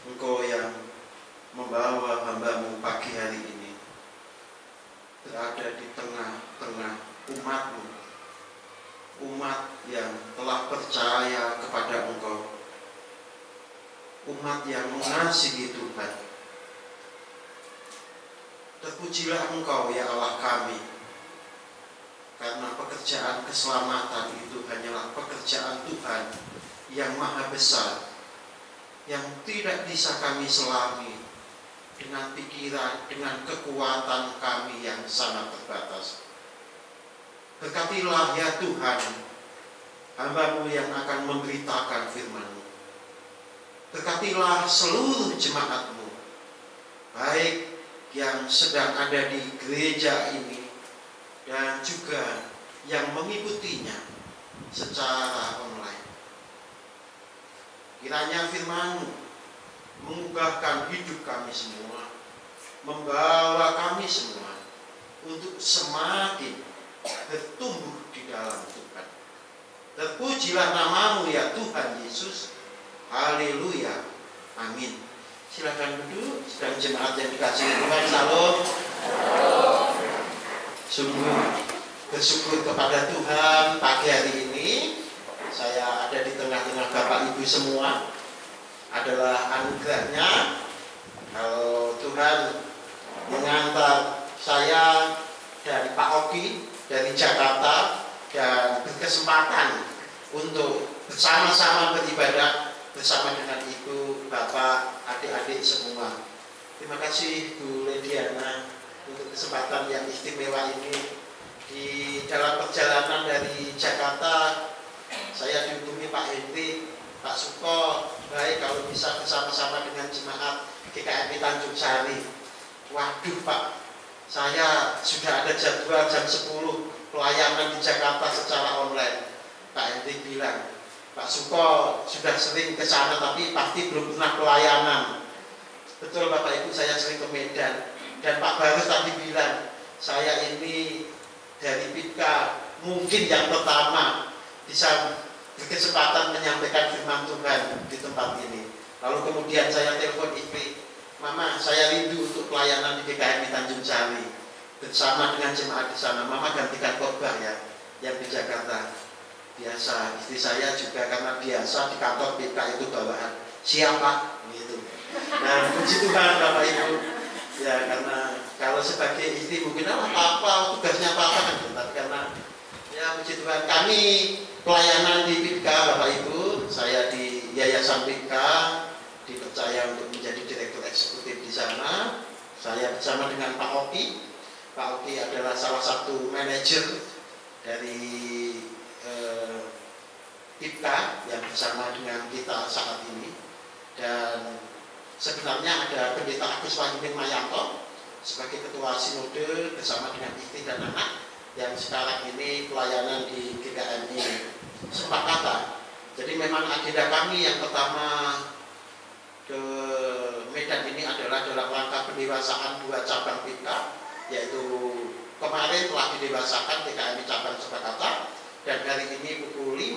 Engkau yang membawa hamba-Mu pagi hari ini berada di tengah-tengah umat-Mu, umat yang telah percaya kepada Engkau, umat yang mengasihi Tuhan. Terpujilah Engkau ya Allah kami, karena pekerjaan keselamatan itu hanyalah pekerjaan Tuhan yang maha besar, yang tidak bisa kami selami dengan pikiran, dengan kekuatan kami yang sangat terbatas. Berkatilah ya Tuhan hamba-Mu yang akan memberitakan firman-Mu. Berkatilah seluruh jemaat-Mu, baik yang sedang ada di gereja ini dan juga yang mengikutinya secara online. Kiranya firman-Mu mengubahkan hidup kami semua, membawa kami semua untuk semakin bertumbuh di dalam Tuhan. Terpujilah nama-Mu ya Tuhan Yesus. Haleluya. Amin. Silakan duduk, sedang jemaat yang dikasihi Tuhan. Salam. Sungguh bersyukur kepada Tuhan pagi hari ini saya ada di tengah-tengah Bapak Ibu semua. Adalah anugerahnya kalau Tuhan mengantar saya dan Pak Oki dari Jakarta dan berkesempatan untuk bersama-sama beribadah bersama dengan Ibu, Bapak, adik-adik semua. Terima kasih Bu Lediana untuk kesempatan yang istimewa ini. Di dalam perjalanan dari Jakarta saya dihubungi Pak Henry, Pak Suko, baik kalau bisa bersama-sama dengan jemaat GKMI Tanjung Sari. Waduh Pak, saya sudah ada jadwal jam 10 pelayanan di Jakarta secara online. Pak Henry bilang, Pak Suko sudah sering ke sana tapi pasti belum pernah pelayanan. Betul Bapak Ibu, saya sering ke Medan. Dan Pak Barus tadi bilang, saya ini dari PIPKA mungkin yang pertama bisa berkesempatan menyampaikan firman Tuhan di tempat ini. Lalu kemudian saya telepon istri, Mama saya rindu untuk pelayanan di GKMI Tanjung Sari bersama dengan jemaat di sana. Mama gantikan khotbah ya yang di Jakarta. Biasa, istri saya juga karena biasa di kantor PK itu bawaan siapa gitu. Nah puji Tuhan Bapak Ibu ya, karena kalau sebagai istri mungkin apa tugasnya apa kan, tapi karena ya puji Tuhan kami pelayanan di PK Bapak Ibu, saya di Yayasan PK dipercaya untuk menjadi direktur eksekutif di sana. Saya bersama dengan Pak Oki. Pak Oki adalah salah satu manajer dari PIPKA yang bersama dengan kita saat ini. Dan sebenarnya ada Pendeta Agus Wahyudin Mayanto sebagai ketua sinode bersama dengan istri dan anak yang sekarang ini pelayanan di GKMI Sepakata. Jadi memang agenda kami yang pertama ke Medan ini adalah dalam rangka pendewasaan 2 cabang PIPKA, yaitu kemarin telah didewasakan GKMI cabang Sepakata, dan hari ini pukul 5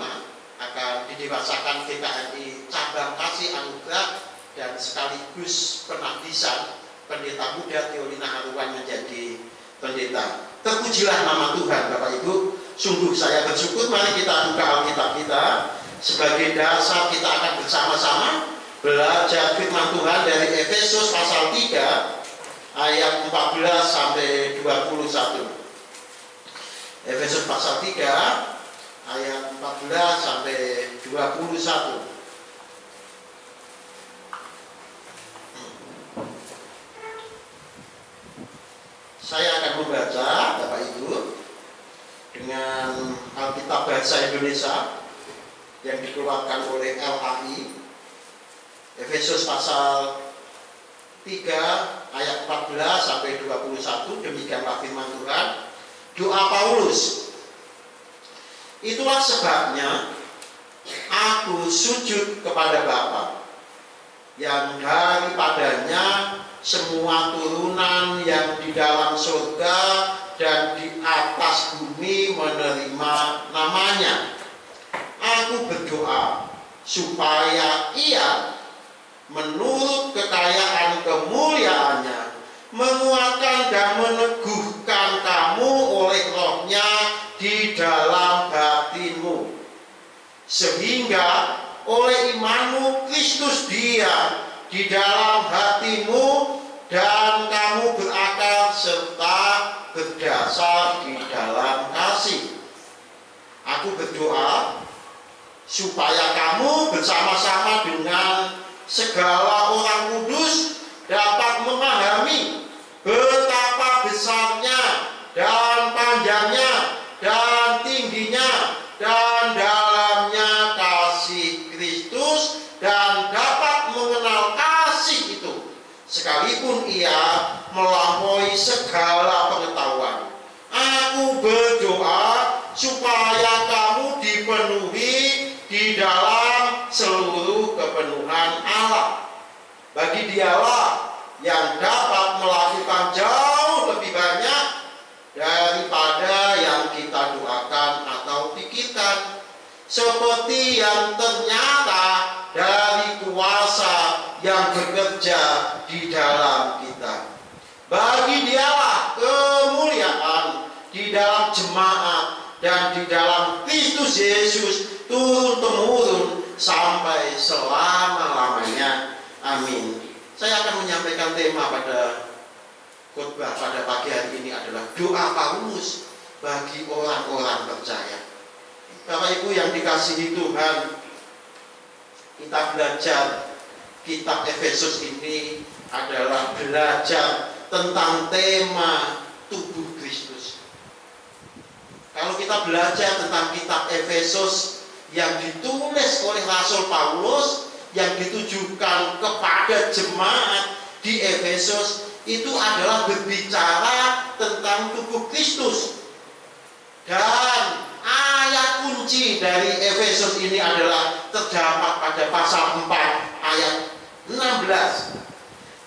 akan didewasakan GKMI cabang Kasih Anugerah dan sekaligus penahdisan pendeta muda Teolina Haruan menjadi pendeta. Terpujilah nama Tuhan Bapak Ibu. Sungguh saya bersyukur. Mari kita buka Alkitab kita. Sebagai dasar kita akan bersama-sama belajar firman Tuhan dari Efesus pasal 3 ayat 14 sampai 21. Efesus pasal 3 ayat 14 sampai 21. Saya akan membaca Bapak Ibu dengan Alkitab Bahasa Indonesia yang dikeluarkan oleh LAI. Efesus pasal 3 ayat 14 sampai 21. Demikianlah firman Tuhan. Doa Paulus. Itulah sebabnya aku sujud kepada Bapa, yang daripadanya semua turunan yang di dalam surga dan di atas bumi menerima namanya. Aku berdoa supaya ia menurut kekayaan kemuliaannya, menguatkan dan meneguhkan kamu oleh rohnya di dalam batinmu, sehingga oleh imanmu Kristus diam di dalam hatimu dan kamu berakal serta berdasar di dalam kasih. Aku berdoa supaya kamu bersama-sama dengan segala orang kudus dapat memahami betapa besarnya dan panjangnya dan tingginya dan dalamnya kasih Kristus, dan dapat mengenal kasih itu sekalipun ia melampaui segala pengetahuan. Aku berdoa supaya kamu dipenuhi di dalam seluruh kepenuhan Allah. Bagi Dialah yang dapat melakukan jauh lebih banyak daripada yang kita doakan atau pikirkan, seperti yang ternyata dari kuasa yang bekerja di dalam kita. Bagi Dialah kemuliaan di dalam jemaat dan di dalam Kristus Yesus turun-temurun sampai selama-lamanya. Amin. Saya akan menyampaikan tema pada khotbah pada pagi hari ini adalah doa Paulus bagi orang-orang percaya. Bapak Ibu yang dikasihi Tuhan, kita belajar kitab Efesus ini adalah belajar tentang tema tubuh Kristus. Kalau kita belajar tentang kitab Efesus yang ditulis oleh Rasul Paulus, yang ditujukan kepada jemaat di Efesus, itu adalah berbicara tentang tubuh Kristus. Dan ayat kunci dari Efesus ini adalah terdapat pada pasal 4 ayat 16.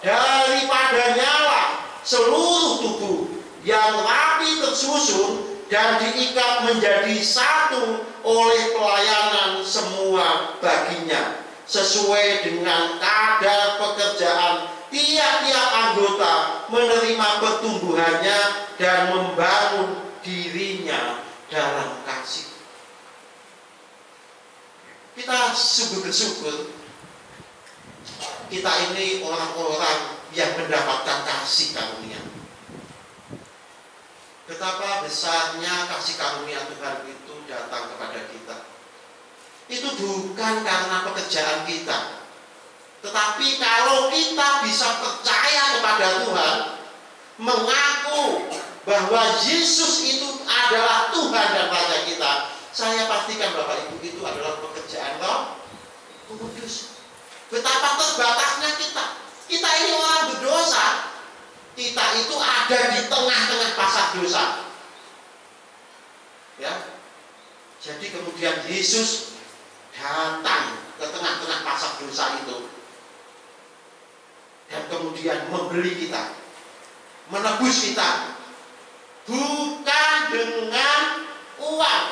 Daripadanya lah seluruh tubuh yang rapi tersusun dan diikat menjadi satu oleh pelayanan semua baginya, sesuai dengan kadar pekerjaan tiap-tiap anggota, menerima pertumbuhannya dan membangun dirinya dalam kasih. Kita bersyukur kita ini orang-orang yang mendapatkan kasih karunia. Betapa besarnya kasih karunia Tuhan itu datang kepada kita. Itu bukan karena pekerjaan kita, tetapi kalau kita bisa percaya kepada Tuhan, mengaku bahwa Yesus itu adalah Tuhan dan Raja kita, saya pastikan Bapak Ibu itu adalah pekerjaan Roh Kudus. Betapa terbatasnya kita. Kita ini orang berdosa. Kita itu ada di tengah-tengah pasar dosa. Ya. Jadi kemudian Yesus datang ke tengah-tengah pasar dosa itu dan kemudian membeli kita, menebus kita, bukan dengan uang,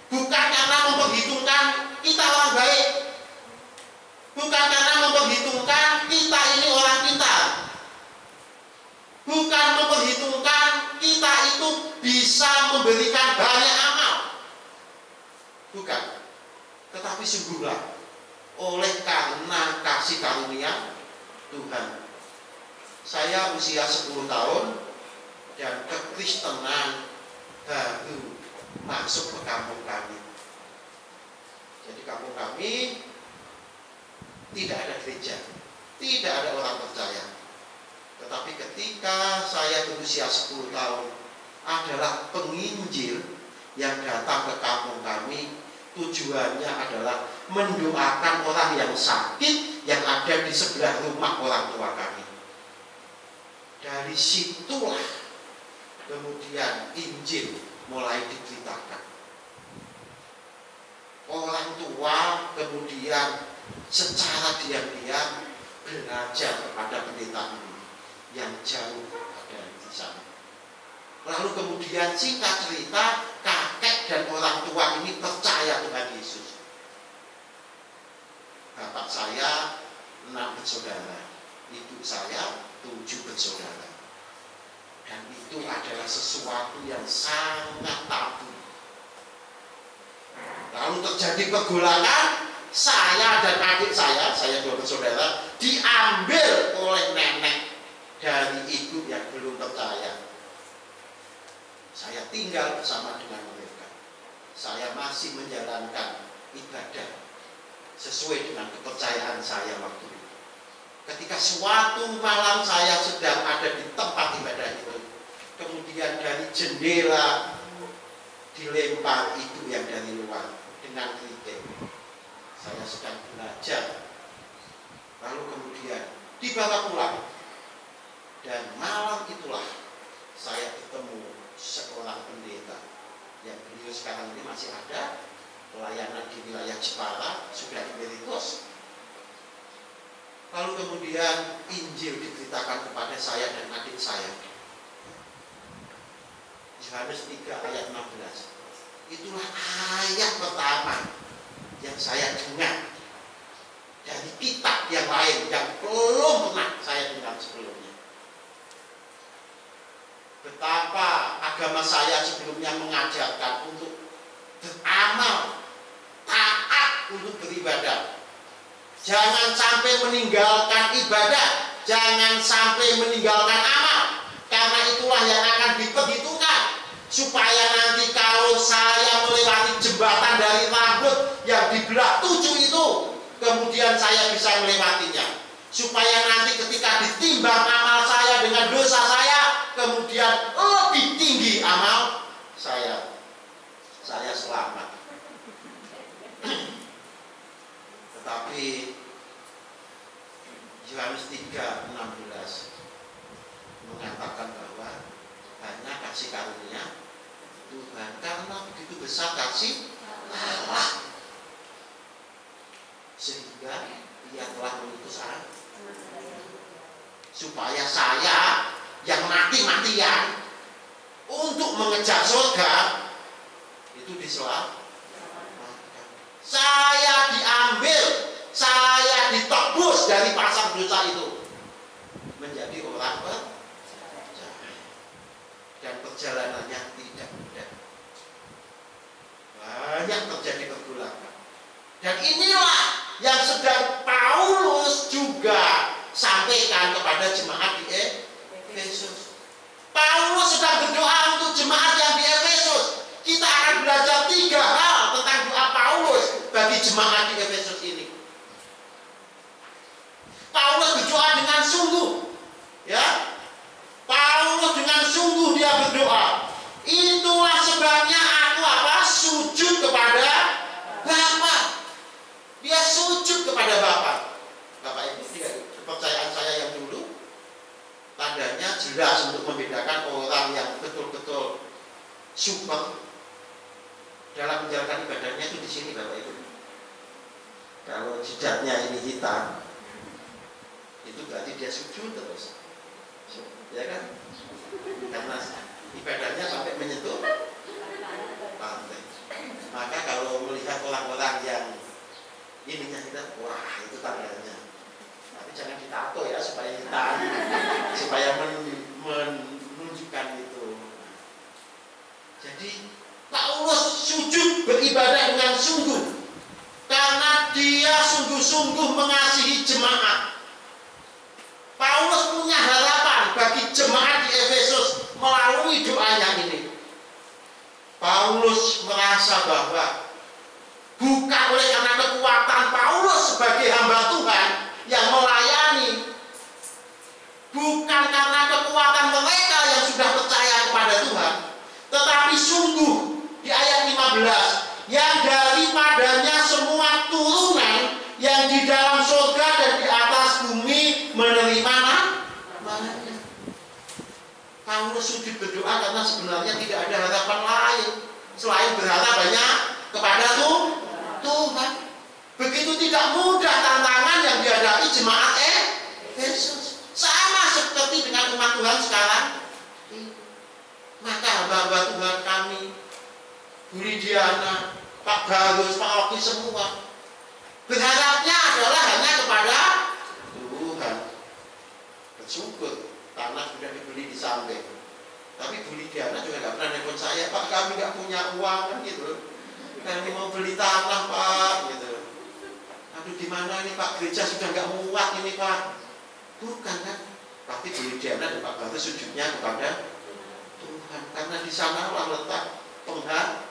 bukan karena memperhitungkan kita orang baik, bukan karena memperhitungkan kita ini orang pintar, bukan memperhitungkan kita itu bisa memberikan banyak amal, bukan, tetapi sungguhlah oleh karena kasih karunia Tuhan. Saya usia 10 tahun dan kekristenan baru masuk ke kampung kami. Jadi kampung kami tidak ada gereja, tidak ada orang percaya. Tetapi ketika saya berusia 10 tahun, adalah penginjil yang datang ke kampung kami. Tujuannya adalah mendoakan orang yang sakit yang ada di sebelah rumah orang tua kami. Dari situlah kemudian Injil mulai diberitakan. Orang tua kemudian secara diam-diam belajar kepada pendeta ini yang jauh ada di sana. Lalu kemudian singkat cerita, kakek dan orang tua ini percaya Tuhan Yesus. Bapak saya 6 bersaudara, ibu saya 7 bersaudara. Dan itu adalah sesuatu yang sangat tabu. Lalu terjadi pergolakan, saya dan adik saya 2 bersaudara, diambil oleh nenek dari ibu yang belum percaya. Saya tinggal bersama dengan mereka. Saya masih menjalankan ibadah sesuai dengan kepercayaan saya waktu itu. Ketika suatu malam saya sedang ada di tempat ibadah itu, kemudian dari jendela dilempar itu yang dari luar dengan kritik. Saya sedang belajar, lalu kemudian dibawa pulang. Dan malam itulah saya ketemu seorang pendeta yang beliau sekarang ini masih ada pelayanan di wilayah Jepara, sudah emeritus. Lalu kemudian Injil diberitakan kepada saya dan adik saya. Yohanes 3 ayat 16. Itulah ayat pertama yang saya dengar dari kitab yang lain yang belum pernah saya dengar sebelumnya. Betapa agama saya sebelumnya mengajarkan untuk beramal, taat untuk beribadah. Jangan sampai meninggalkan ibadah, jangan sampai meninggalkan amal, karena itulah yang akan diperhitungkan. Supaya nanti kalau saya melewati jembatan dari rambut yang dibelah 7 itu, kemudian saya bisa melewatinya. Supaya nanti ketika ditimbang amal saya dengan dosa saya, kemudian lebih tinggi amal saya selamat. Tetapi Yohanes 3:16 mengatakan bahwa hanya kasih karunia Tuhan, karena begitu besar kasih Allah sehingga Ia telah mengutus anak supaya saya yang mati-matian untuk mengejar surga itu diselamatkan. Saya diambil, saya ditebus dari pasar dosa itu menjadi orang percaya, dan perjalanannya tidak mudah. Banyak terjadi pergolakan, dan inilah yang sedang Paulus juga sampaikan kepada jemaat di Efesus. Paulus sedang berdoa untuk jemaat yang di Efesus. Kita akan belajar 3 hal tentang doa Paulus bagi jemaat di Efesus ini. Paulus berdoa dengan sungguh, ya. Paulus dengan sungguh dia berdoa. Itulah sebabnya aku sujud kepada Bapa. Dia sujud kepada Bapa. Bapak Ibu, kepercayaan saya yang dulu tandanya jelas untuk membedakan orang yang betul-betul super dalam menjalankan ibadahnya itu di sini, Bapak Ibu. Kalau jidatnya ini hitam, itu berarti dia sujud terus, ya kan? Karena ibadahnya sampai menyentuh pantai. Maka kalau melihat orang-orang yang ininya kita, wah itu tandanya. Tapi jangan ditato ya supaya hitam, supaya menunjukkan itu. Jadi Paulus sujud beribadah dengan sungguh karena dia sungguh-sungguh mengasihi jemaat. Paulus punya harapan bagi jemaat di Efesus melalui doanya ini. Paulus merasa bahwa bukan oleh karena kekuatan Paulus sebagai hamba Tuhan yang melayani, bukan karena kekuatan mereka yang sudah percaya kepada Tuhan, tetapi sungguh di ayat 15, yang daripadanya semua turunan yang di dalam surga dan di atas bumi menerima namanya. Paulus sujud berdoa karena sebenarnya tidak ada harapan lain selain berharap banyak kepada Tuhan. Begitu tidak mudah tantangan yang dihadapi jemaat Efesus, sama seperti dengan umat Tuhan sekarang. Maka hamba-hamba Tuhan kami, Bu Lidiana, Pak Garus, Pak Oki semua, berharapnya adalah hanya kepada kami nggak punya uang kan gitu. Kami mau beli tanah Pak gitu. Aduh gimana ini Pak, gereja sudah nggak muat ini Pak. Bukan kan? Tapi Bu Diana dan Pak Batu sujudnya kepada Tuhan, karena di sana letak pengharapan.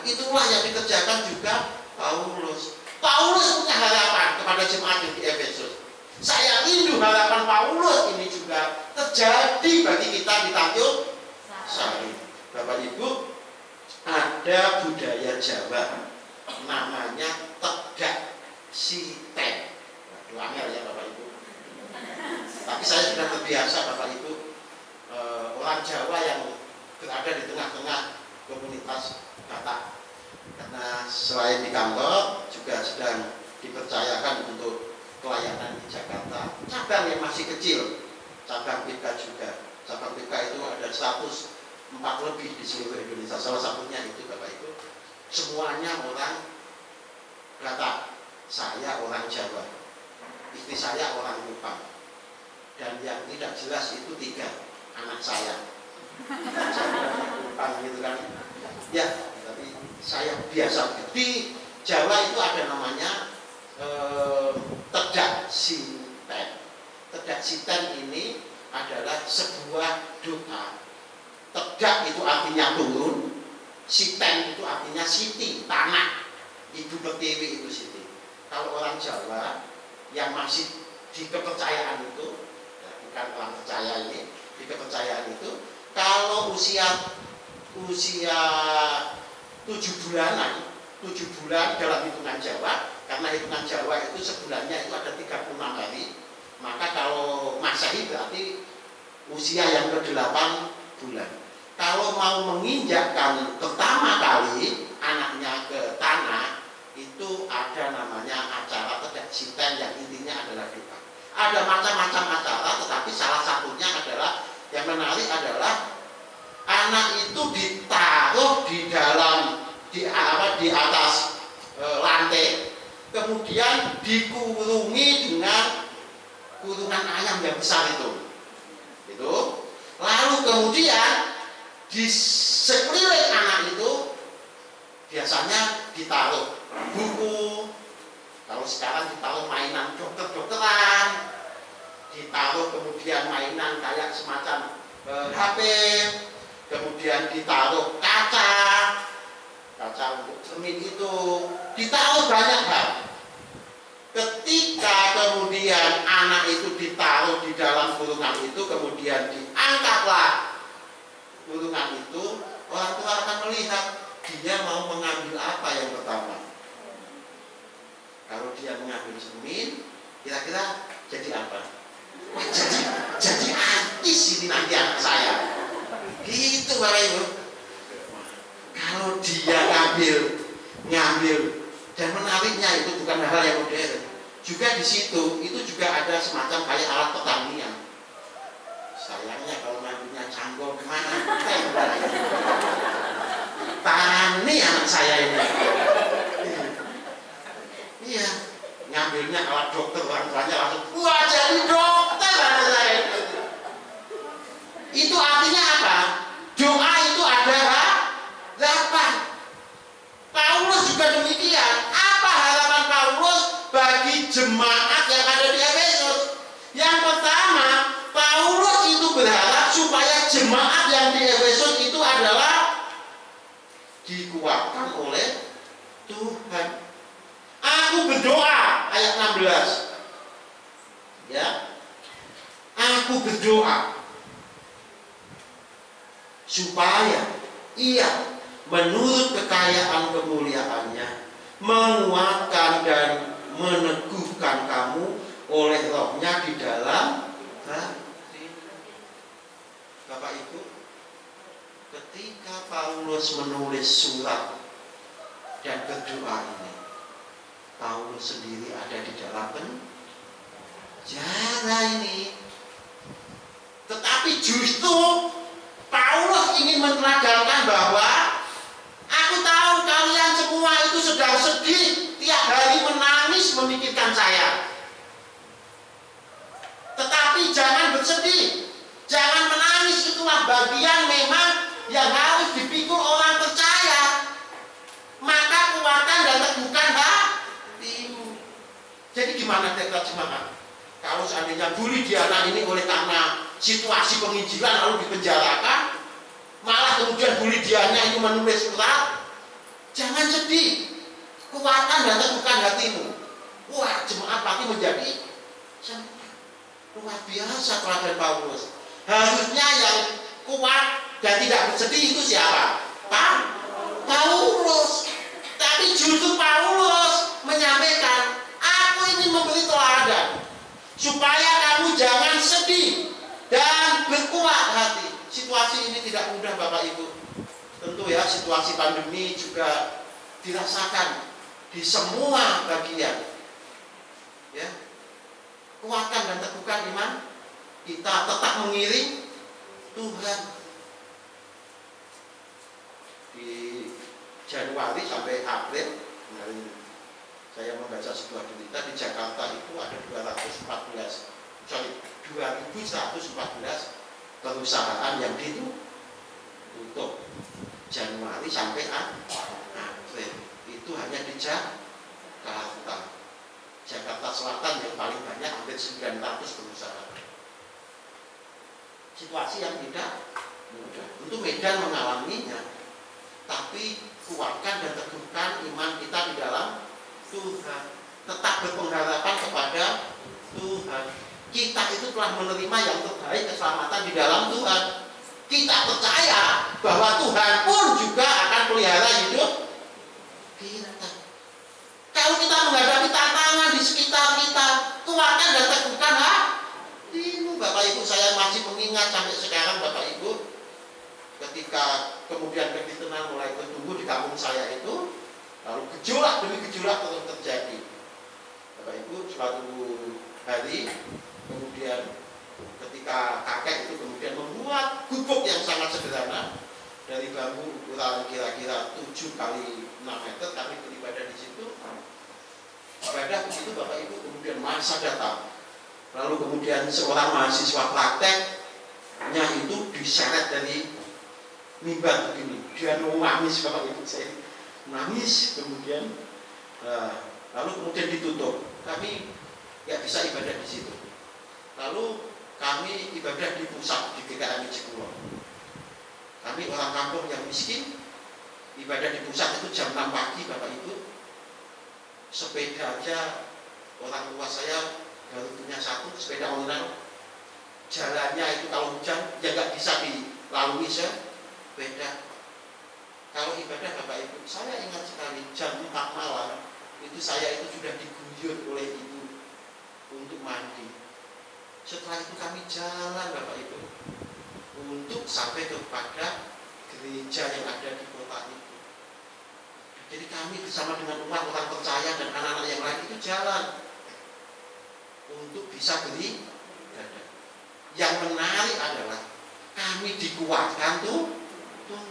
Itulah yang dikerjakan juga Paulus. Paulus punya harapan kepada jemaat di Efesus. Saya rindu harapan Paulus ini juga terjadi bagi kita di Tanjung Sari. Bapak Ibu, ada budaya Jawa namanya tegak siten. Waduh, angel ya Bapak Ibu. Tapi saya sudah terbiasa Bapak Ibu, orang Jawa yang berada di tengah-tengah komunitas Batak. Karena selain di kantor juga sedang dipercayakan untuk pelayanan di Jakarta. Cabang yang masih kecil, cabang PK juga. Cabang PK itu ada 104 lebih di seluruh Indonesia. Salah satunya itu Bapak Ibu. Semuanya orang Batak. Saya orang Jawa. Istri saya orang Kupang. Dan yang tidak jelas itu 3 anak saya. Kupang gitu kan. Ya, tapi saya biasa. Di Jawa itu ada namanya tegak siten. Tegak siten ini adalah sebuah doa. Tegak itu artinya turun, siten itu artinya siti, tanah. Ibu Pertiwi itu siti. Kalau orang Jawa yang masih di kepercayaan itu, ya, bukan orang percaya ini, di kepercayaan itu, kalau usia 7 bulanan, 7 bulan dalam hitungan Jawa, karena hitungan Jawa itu sebulannya itu ada 36 hari, maka kalau Masehi berarti usia yang ke-8 bulan. Kalau mau menginjakkan pertama kali anaknya ke tanah, itu ada namanya acara tegak siten yang intinya adalah doa. Ada macam-macam acara, tetapi salah satunya adalah yang menarik adalah anak itu ditaruh di dalam di atas lantai, kemudian dikurungi dengan kurungan ayam yang besar itu. Lalu kemudian di sekeliling anak itu biasanya ditaruh buku. Kalau sekarang ditaruh mainan dokter-dokteran, ditaruh kemudian mainan kayak semacam HP, kemudian ditaruh kaca untuk cermin itu, ditaruh banyak hal. Ketika kemudian anak itu ditaruh di dalam kurungan itu, kemudian diangkatlah kurungan itu, orang tua akan melihat dia mau mengambil apa yang pertama. Kalau dia mengambil cermin, kira-kira jadi apa? Jadi artis ini nanti anak saya. Gitu Bapak Ibu. Kalau dia ngambil dan menariknya itu bukan hal yang modern. Juga di situ itu juga ada semacam kayak alat pertanian. Sayangnya kalau ngambilnya canggol kemana? Tani anak saya ini. Iya, ngambilnya alat dokter, orang tuanya langsung, wah jadi dokter anak saya. Itu artinya apa? Doa itu ada harapan. Paulus juga demikian. Apa harapan Paulus bagi jemaat yang ada di Efesus? Yang pertama, Paulus itu berharap supaya jemaat yang di Efesus itu adalah dikuatkan oleh Tuhan. Aku berdoa, ayat 16. Ya. Aku berdoa supaya ia menurut kekayaan kemuliaannya menguatkan dan meneguhkan kamu oleh rohnya di dalam hati. Bapak Ibu, ketika Paulus menulis surat dan berdoa ini, Paulus sendiri ada di dalam penjara ini. Tetapi justru Paulus ingin meneladangkan bahwa aku tahu kalian semua itu sedang sedih, tiap hari menangis memikirkan saya. Tetapi jangan bersedih, jangan menangis, itulah bagian memang yang harus dipikul orang percaya. Maka kuatkan dan teguhkan hatimu. Jadi gimana terjemahan? Kalau seandainya Bu Lidiana ini oleh karena situasi penginjilan lalu dipenjarakan, malah kemudian Bu Lidiana ini menulis surat, jangan sedih, kuatkan dan teguhkan hatimu. Wah, jemaat pasti menjadi luar biasa teladan Paulus. Harusnya yang kuat dan tidak bersedih itu siapa? Paulus. Tapi justru Paulus menyampaikan, aku ingin memberi teladan supaya kamu jangan sedih dan berkuat hati. Situasi ini tidak mudah Bapak Ibu. Tentu ya, situasi pandemi juga dirasakan di semua bagian. Ya, kuatkan dan teguhkan iman kita, tetap mengiring Tuhan. Di Januari sampai April kemarin saya membaca sebuah berita di Jakarta itu ada 214 perusahaan yang ditutup Januari sampai April. Itu hanya di Jakarta Selatan yang paling banyak, hampir 900 perusahaan. Situasi yang tidak mudah. Tentu Medan mengalaminya, tapi kuatkan dan teguhkan iman kita di dalam Tuhan. Tetap berpengharapan kepada Tuhan. Kita itu telah menerima yang terbaik, keselamatan di dalam Tuhan. Kita percaya bahwa Tuhan pun juga akan pelihara hidup kita. Kalau kita menghadapi tantangan di sekitar kita, kuatkan dan teguhkan hatimu. Bapak Ibu, saya masih mengingat sampai sekarang Bapak Ibu, ketika kemudian Kristen mulai bertumbuh di kampung saya itu, lalu gejolak demi gejolak terus terjadi. Bapak Ibu, suatu hari kemudian ketika kakek itu kemudian membuat gubuk yang sangat sederhana dari bambu ukuran kira-kira 7 kali 6 meter, kami beribadah di situ. Ibadah begitu Bapak Ibu, kemudian masa datang. Lalu kemudian seorang mahasiswa prakteknya itu diseret dari mimbar begini. Dia nangis Bapak Ibu, saya nangis kemudian. Lalu kemudian ditutup. Kami nggak bisa ibadah di situ. Lalu kami ibadah di pusat di GKMI Cikulon. Kami orang kampung yang miskin, ibadah di pusat itu jam 6 pagi Bapak Ibu. Sepeda aja orang tua saya baru punya satu sepeda online. Jalannya itu kalau hujan ya nggak bisa dilalui sepeda. Kalau ibadah Bapak Ibu, saya ingat sekali jam 4 malam itu saya itu sudah diguyur oleh ibu untuk mandi. Setelah itu kami jalan Bapak Ibu untuk sampai kepada gereja yang ada di kota itu. Jadi kami bersama dengan umat orang percaya dan anak-anak yang lain itu jalan untuk bisa beribadah. Yang menarik adalah kami dikuatkan Tuhan.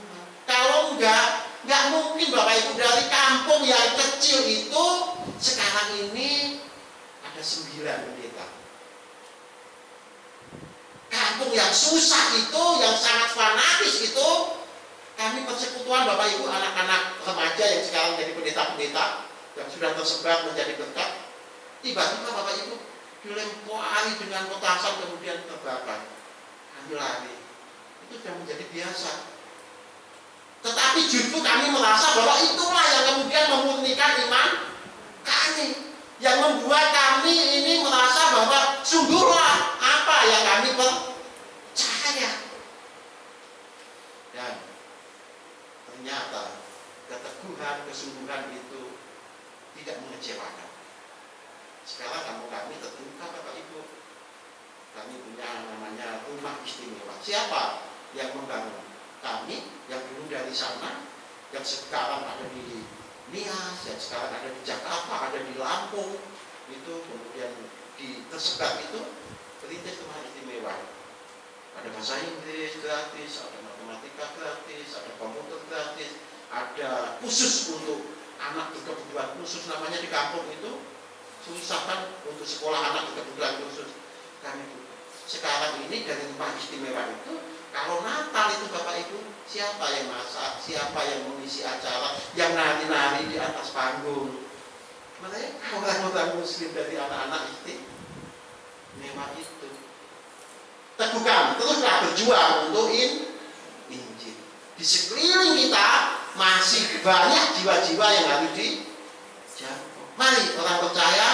Kalau nggak mungkin Bapak Ibu, dari kampung yang kecil itu sekarang ini ada 9 pendeta. Kampung yang susah itu, yang sangat fanatis itu, kami persekutuan Bapak Ibu, anak-anak remaja yang sekarang jadi pendeta-pendeta yang sudah tersebar menjadi berkat. Tiba-tiba Bapak Ibu dilempari dengan petasan kemudian terbakar. Kami lari. Itu sudah menjadi biasa. Tetapi justru kami merasa bahwa itulah yang kemudian memurnikan iman kami, yang membuat kami ini merasa bahwa sungguhlah apa yang kami percaya. Dan ternyata keteguhan, kesungguhan itu tidak mengecewakan. Sekarang kampung kami terbuka Bapak Ibu. Kami punya namanya rumah istimewa. Siapa yang membangun? Kami yang dulu dari sana, yang sekarang ada di Nias, yang sekarang ada di Jakarta, ada di Lampung, itu kemudian tersebar itu perintis rumah istimewa. Ada bahasa Inggris gratis, ada matematika gratis, ada komputer gratis, ada khusus untuk anak berkebutuhan khusus, namanya di kampung itu susah kan untuk sekolah anak berkebutuhan khusus. Kami sekarang ini dari rumah istimewa itu Kalau Natal itu Bapak Ibu, siapa yang masak, siapa yang mengisi acara, yang nari-nari di atas panggung? Mereka orang-orang Muslim dari anak-anak itu memang itu. Teguhkan, teruslah berjuang untuk Injil. Di sekeliling kita masih banyak jiwa-jiwa yang harus dijangkau. Mari orang percaya,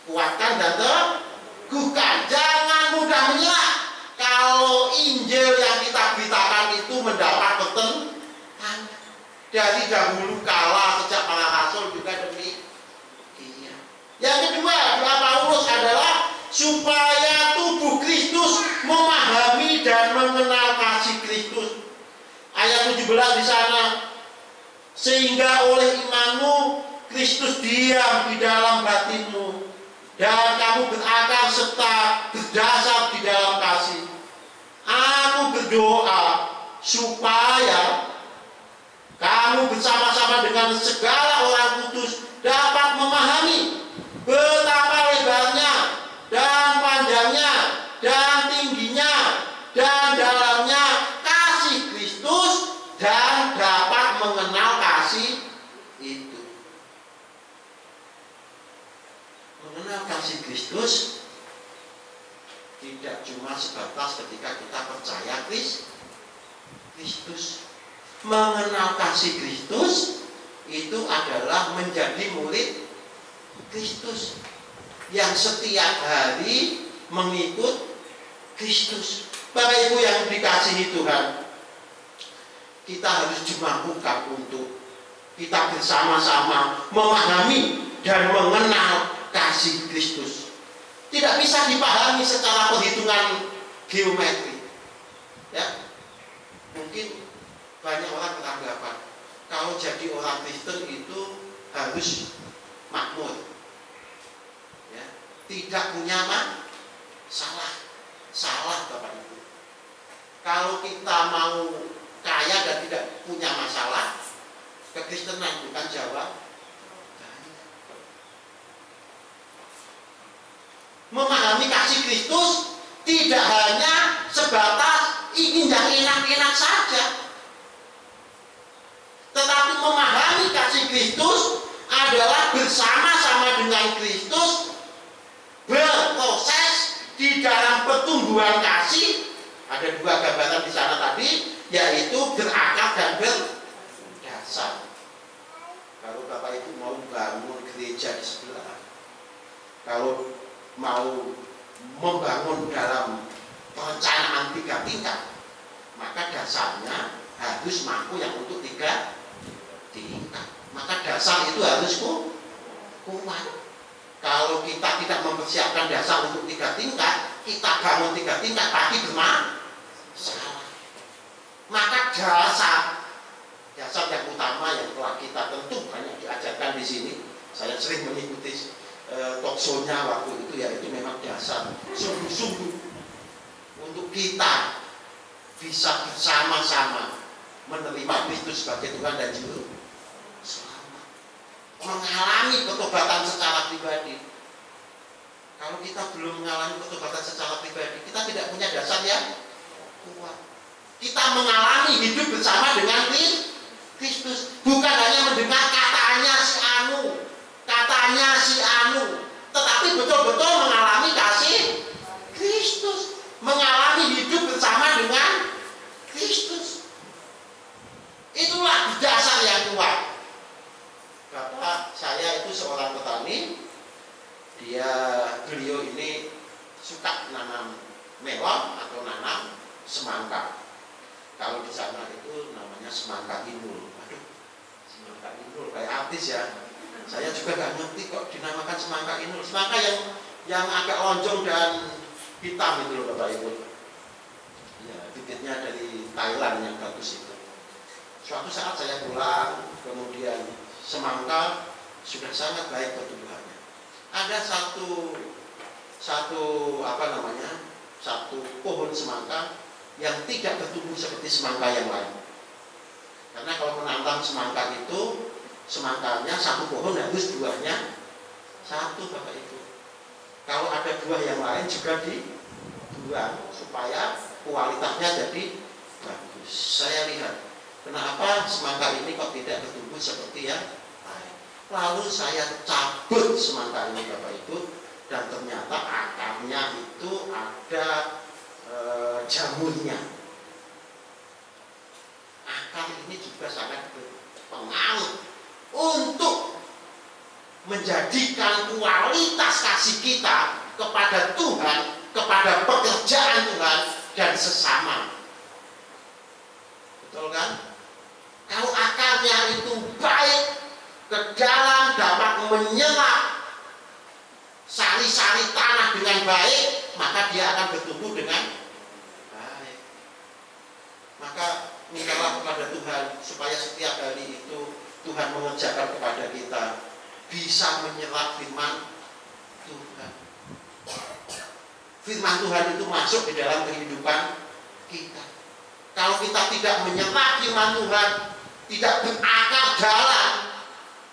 kuatkan dan teguhkan. Jangan mudah menyerah. Kalau Injil yang kita beritakan itu mendapat pertentangan. Dari dahulu kala sejak para rasul juga demikian. Yang kedua, doa Paulus adalah supaya tubuh Kristus memahami dan mengenal kasih Kristus. Ayat 17 di sana, sehingga oleh imanmu Kristus diam di dalam batinmu dan kamu berakar serta berdasar di dalam kasih. Aku berdoa supaya kamu bersama-sama dengan segala orang kudus dapat memahami betapa lebarnya dan panjangnya dan tingginya dan dalamnya kasih Kristus dan dapat mengenal kasih itu. Mengenal kasih Kristus tidak cuma sebatas ketika kita percaya Kristus. Mengenal kasih Kristus itu adalah menjadi murid Kristus yang setiap hari mengikut Kristus. Bapak Ibu yang dikasihi Tuhan, kita harus dimampukan untuk kita bersama-sama memahami dan mengenal kasih Kristus. Tidak bisa dipahami secara perhitungan geometri. Ya, mungkin banyak orang beranggapan kalau jadi orang Kristen itu harus makmur, ya, tidak punya salah Bapak Ibu. Kalau kita mau kaya dan tidak punya masalah, kekristenan bukan jawab. Memahami kasih Kristus tidak hanya sebatas ingin yang enak-enak saja, tetapi memahami kasih Kristus adalah bersama-sama dengan Kristus berproses di dalam pertumbuhan kasih. Ada dua gambaran di sana tadi, yaitu berakar dan berdasar. Kalau Bapak Ibu mau bangun gereja di sebelah, kalau mau membangun dalam perencanaan 3 tingkat, maka dasarnya harus mampu yang untuk 3 tingkat. Maka dasar itu harus kuat. Kalau kita tidak mempersiapkan dasar untuk 3 tingkat, kita bangun 3 tingkat pasti bermasalah. Maka dasar yang utama yang telah kita tentu banyak diajarkan di sini. Saya sering mengikuti talkshow-nya waktu itu, yaitu memang dasar sungguh-sungguh untuk kita bisa bersama-sama menerima Kristus sebagai Tuhan dan Juru Selamat, mengalami pertobatan secara pribadi. Kalau kita belum mengalami pertobatan secara pribadi, kita tidak punya dasar yang kuat. Kita mengalami hidup bersama dengan Kristus, bukan hanya mendengar katanya si anu, tetapi betul-betul mengalami kasih Kristus, mengalami hidup bersama dengan Kristus. Itulah dasar yang kuat. Bapak saya itu seorang petani, beliau ini suka nanam melon atau nanam semangka. Kalau di sana itu namanya semangka inul. Aduh, semangka inul kayak artis ya. Saya juga nggak ngerti kok dinamakan semangka inul. Semangka yang agak lonjong dan hitam itu loh Bapak Ibu. Ya, bibitnya dari Thailand yang bagus itu. Suatu saat saya pulang, kemudian semangka sudah sangat baik pertumbuhannya. Ada satu pohon semangka yang tidak bertumbuh seperti semangka yang lain. Karena kalau menanam semangka itu, semangkanya satu pohon harus buahnya satu Bapak Ibu. Kalau ada buah yang lain juga dibuang supaya kualitasnya jadi bagus. Saya lihat, kenapa semangka ini kok tidak bertumbuh seperti yang lain. Lalu saya cabut semangka ini Bapak Ibu, dan ternyata akarnya itu ada jamurnya. Akar ini juga sangat berpengaruh untuk menjadikan kualitas kasih kita kepada Tuhan, kepada pekerjaan Tuhan dan sesama. Betul kan? Kalau akarnya itu baik, ke dalam dapat menyerap sari-sari tanah dengan baik, maka dia akan bertumbuh dengan baik. Maka mintalah kepada Tuhan supaya setiap hari itu Tuhan mengerjakan kepada kita bisa menyerap firman Tuhan. Firman Tuhan itu masuk di dalam kehidupan kita. Kalau kita tidak menyerap firman Tuhan, tidak berakar dalam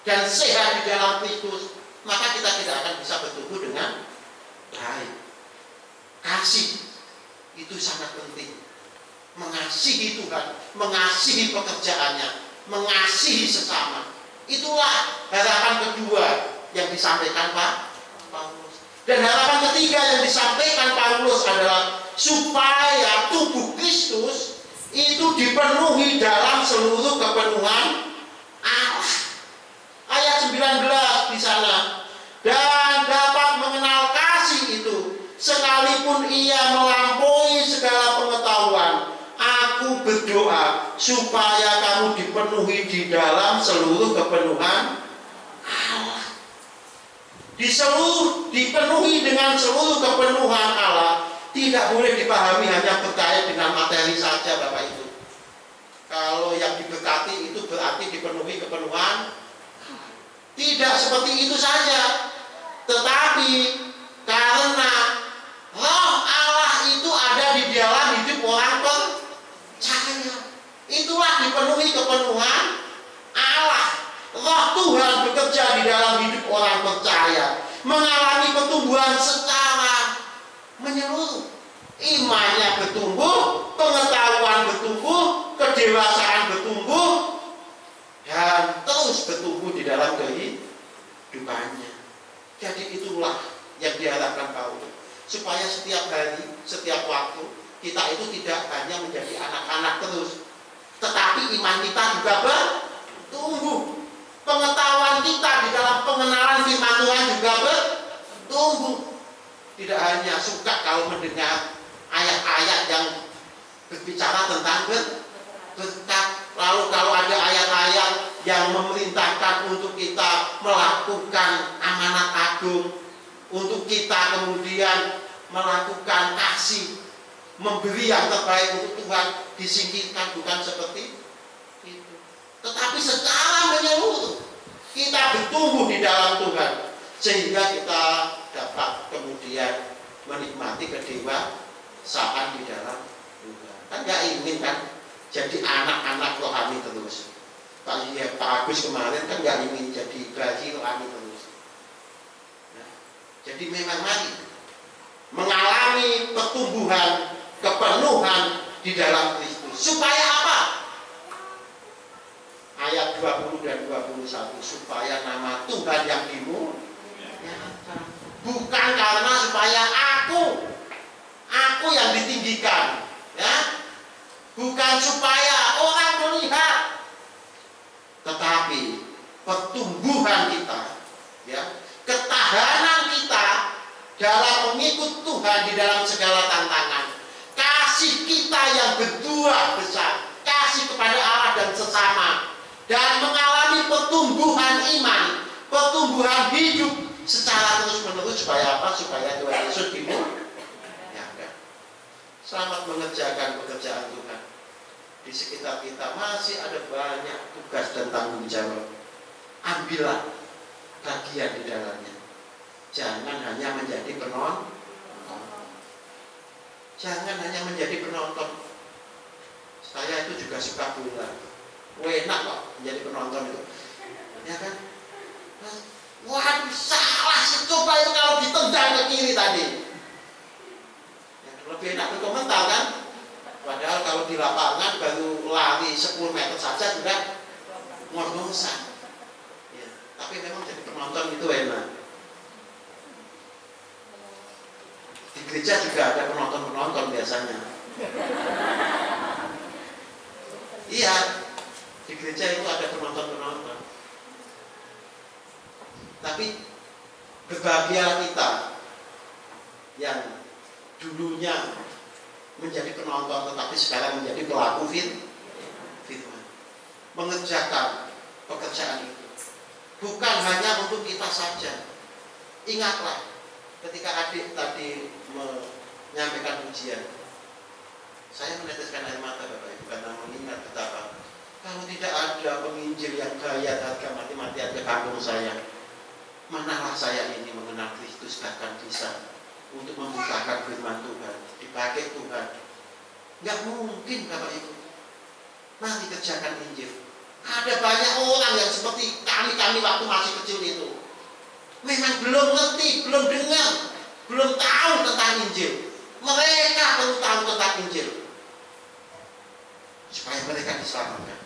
dan sehat di dalam Kristus, maka kita tidak akan bisa bertumbuh dengan baik. Kasih itu sangat penting. Mengasihi Tuhan, mengasihi pekerjaannya, mengasihi sesama. Itulah harapan kedua yang disampaikan Pak Paulus. Dan harapan ketiga yang disampaikan Paulus adalah supaya tubuh Kristus itu dipenuhi dalam seluruh kepenuhan Allah. Ayat 19 di sana. Dan dapat mengenal kasih itu sekalipun ia melampaui segala pengetahuan. Aku berdoa supaya kamu dipenuhi di dalam seluruh kepenuhan Allah. Dipenuhi dengan seluruh kepenuhan Allah tidak boleh dipahami hanya terkait dengan materi saja Bapak Ibu. Kalau yang diberkati itu berarti dipenuhi kepenuhan. Tidak seperti itu saja. Tetapi karena Roh Allah itu ada di dalam hidup orang percaya, itulah dipenuhi kepenuhan Allah. Roh Tuhan bekerja di dalam hidup orang percaya, mengalami pertumbuhan secara menyeluruh. Imannya bertumbuh, pengetahuan bertumbuh, kedewasaan bertumbuh, dan terus bertumbuh di dalam kehidupannya. Jadi itulah yang diharapkan Paulus, supaya setiap hari, setiap waktu kita itu tidak hanya menjadi anak-anak terus, tetapi iman kita juga bertumbuh. Pengetahuan kita di dalam pengenalan firman Tuhan juga bertumbuh. Tidak hanya suka kalau mendengar ayat-ayat yang berbicara tentang berkat, lalu kalau ada ayat-ayat yang memerintahkan untuk kita melakukan amanat agung, untuk kita kemudian melakukan kasih, memberi yang terbaik untuk Tuhan, disingkirkan. Bukan seperti itu, tetapi secara menyeluruh kita bertumbuh di dalam Tuhan, sehingga kita dapat kemudian menikmati kedewasaan di dalam Tuhan. Kan gak ingin kan jadi anak-anak rohani terus. Pak Agus kemarin kan gak ingin jadi bayi rohani terus. Nah, jadi memang mari mengalami pertumbuhan, kepenuhan di dalam Kristus. Supaya apa? Ayat 20 dan 21, supaya nama Tuhan yang dimuliakan. Bukan karena supaya aku yang ditinggikan, ya. Bukan supaya orang melihat, tetapi pertumbuhan kita, ya, ketahanan kita dalam mengikut Tuhan di dalam segala tantangan, kasih kita yang berbuah besar, kasih kepada Allah dan sesama, dan mengalami pertumbuhan iman, pertumbuhan hidup secara terus-menerus. Supaya apa? Supaya Tuhan Yesus dimuliakan. Selamat mengerjakan pekerjaan Tuhan. Di sekitar kita masih ada banyak tugas dan tanggung jawab. Ambillah bagian di dalamnya. Jangan hanya menjadi penonton. Jangan hanya menjadi penonton. Saya itu juga suka bola. Enak kok menjadi penonton itu, ya kan? Wah, salah secoba itu kalau ditendang ke kiri tadi. Ya, lebih enak berkomentar kan? kalau di lapangan baru lari 10 meter saja sudah ngos-ngosan. Ya, tapi memang jadi penonton itu enak. Di gereja juga ada penonton-penonton biasanya. Iya, di gereja itu ada penonton-penonton. Tapi berbahagia kita yang dulunya menjadi penonton tetapi sekarang menjadi pelaku firman, mengerjakan pekerjaan itu bukan hanya untuk kita saja. Ingatlah ketika adik tadi menyampaikan ujian, saya meneteskan air mata Bapak Ibu karena mengingat betapa kalau tidak ada penginjil yang kaya harga mati-matian ke kampung saya, manalah saya ini mengenal Kristus bahkan bisa untuk membukakan firman Tuhan, dipakai Tuhan. Nggak mungkin Bapak Ibu. Mari kerjakan Injil. Ada banyak orang yang seperti kami waktu masih kecil itu, memang belum ngerti, belum dengar, belum tahu tentang Injil. Mereka perlu tahu tentang Injil supaya mereka diselamatkan.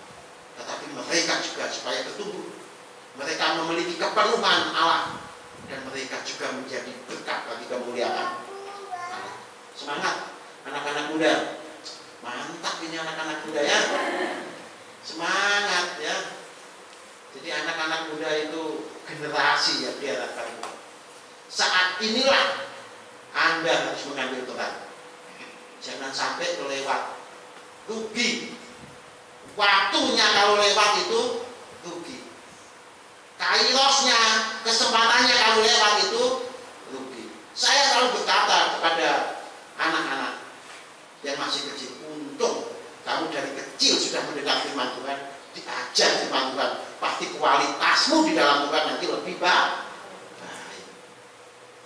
Tetapi mereka juga supaya bertumbuh. Mereka memiliki kepenuhan Allah dan mereka juga menjadi berkat bagi kemuliaan Allah. Semangat anak-anak muda. Mantap ini anak-anak muda ya. Semangat ya. Jadi anak-anak muda itu generasi yang diharapkan. Saat inilah Anda harus mengambil peran. Jangan sampai kelewat. Rugi. Waktunya kalau lewat itu rugi. Kairosnya, kesempatannya kalau lewat itu rugi. Saya selalu berkata kepada anak-anak yang masih kecil, untung kamu dari kecil sudah mendengar firman Tuhan, diajar firman Tuhan, pasti kualitasmu di dalam Tuhan nanti lebih baik.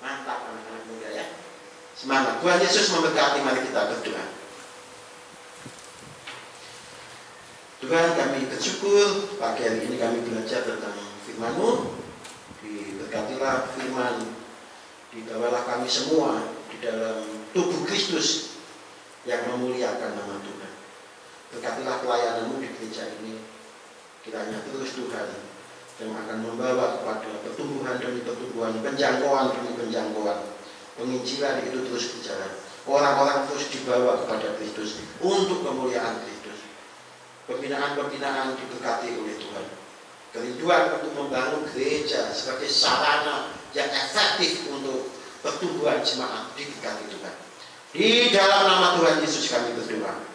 Mantap anak-anak muda ya. Semangat. Tuhan Yesus memberkati. Mari kita berdoa. Tuhan, kami bersyukur pagi hari ini kami belajar tentang firman-Mu. Diberkatilah firman, dibawalah kami semua di dalam tubuh Kristus yang memuliakan nama Tuhan. Berkatilah pelayanan-Mu di gereja ini, kiranya terus Tuhan yang akan membawa kepada pertumbuhan demi pertumbuhan, penjangkauan demi penjangkauan, penginjilan itu terus berjalan, orang-orang terus dibawa kepada Kristus untuk kemuliaan Kristus. Pembinaan-pembinaan diberkati oleh Tuhan. Kerinduan untuk membangun gereja sebagai sarana yang efektif untuk pertumbuhan jemaat diberkati Tuhan. Di dalam nama Tuhan Yesus kami berdoa.